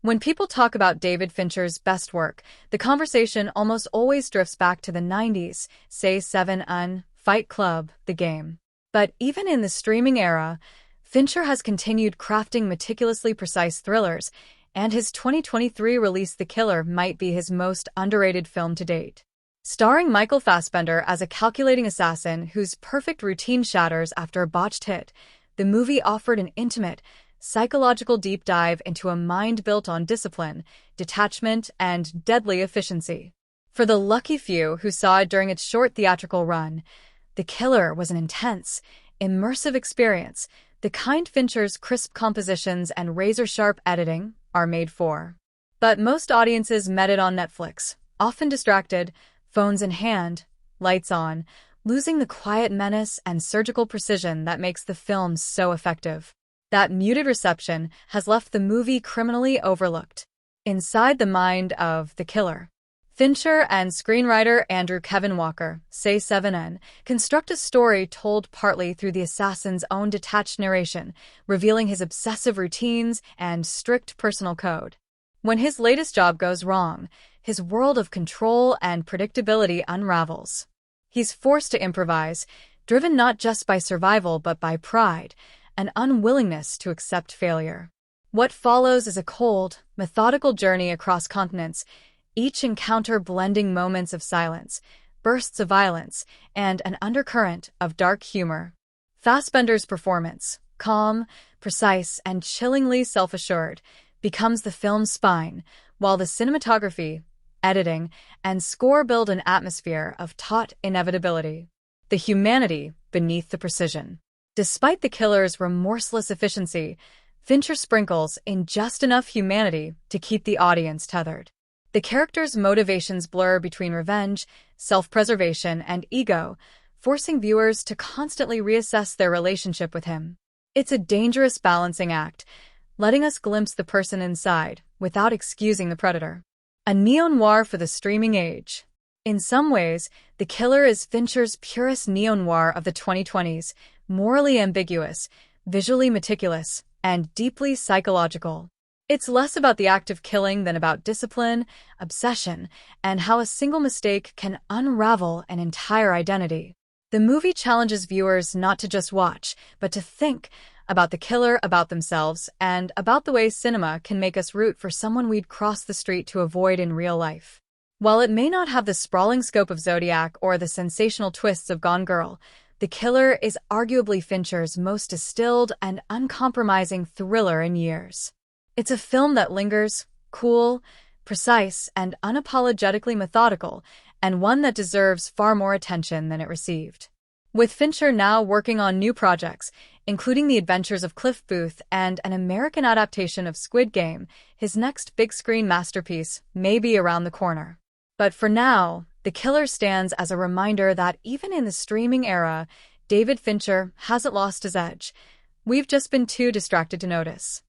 When people talk about David Fincher's best work, the conversation almost always drifts back to the 90s, say Seven Un, Fight Club, The Game. But even in the streaming era, Fincher has continued crafting meticulously precise thrillers, and his 2023 release The Killer might be his most underrated film to date. Starring Michael Fassbender as a calculating assassin whose perfect routine shatters after a botched hit, the movie offered an intimate, psychological deep dive into a mind built on discipline, detachment, and deadly efficiency. For the lucky few who saw it during its short theatrical run, The Killer was an intense, immersive experience, the kind Fincher's crisp compositions and razor-sharp editing are made for. But most audiences met it on Netflix, often distracted, phones in hand, lights on, losing the quiet menace and surgical precision that makes the film so effective. That muted reception has left the movie criminally overlooked. Inside the mind of The Killer, Fincher and screenwriter Andrew Kevin Walker, say 7N, construct a story told partly through the assassin's own detached narration, revealing his obsessive routines and strict personal code. When his latest job goes wrong, his world of control and predictability unravels. He's forced to improvise, driven not just by survival but by pride, an unwillingness to accept failure. What follows is a cold, methodical journey across continents, each encounter blending moments of silence, bursts of violence, and an undercurrent of dark humor. Fassbender's performance, calm, precise, and chillingly self-assured, becomes the film's spine, while the cinematography, editing, and score build an atmosphere of taut inevitability. The humanity beneath the precision. Despite The Killer's remorseless efficiency, Fincher sprinkles in just enough humanity to keep the audience tethered. The character's motivations blur between revenge, self-preservation, and ego, forcing viewers to constantly reassess their relationship with him. It's a dangerous balancing act, letting us glimpse the person inside without excusing the predator. A neo-noir for the streaming age. In some ways, The Killer is Fincher's purest neo-noir of the 2020s, morally ambiguous, visually meticulous, and deeply psychological. It's less about the act of killing than about discipline, obsession, and how a single mistake can unravel an entire identity. The movie challenges viewers not to just watch, but to think about the killer, about themselves, and about the way cinema can make us root for someone we'd cross the street to avoid in real life. While it may not have the sprawling scope of Zodiac or the sensational twists of Gone Girl, The Killer is arguably Fincher's most distilled and uncompromising thriller in years. It's a film that lingers, cool, precise, and unapologetically methodical, and one that deserves far more attention than it received. With Fincher now working on new projects, including The Adventures of Cliff Booth and an American adaptation of Squid Game, his next big-screen masterpiece may be around the corner. But for now, The Killer stands as a reminder that even in the streaming era, David Fincher hasn't lost his edge. We've just been too distracted to notice.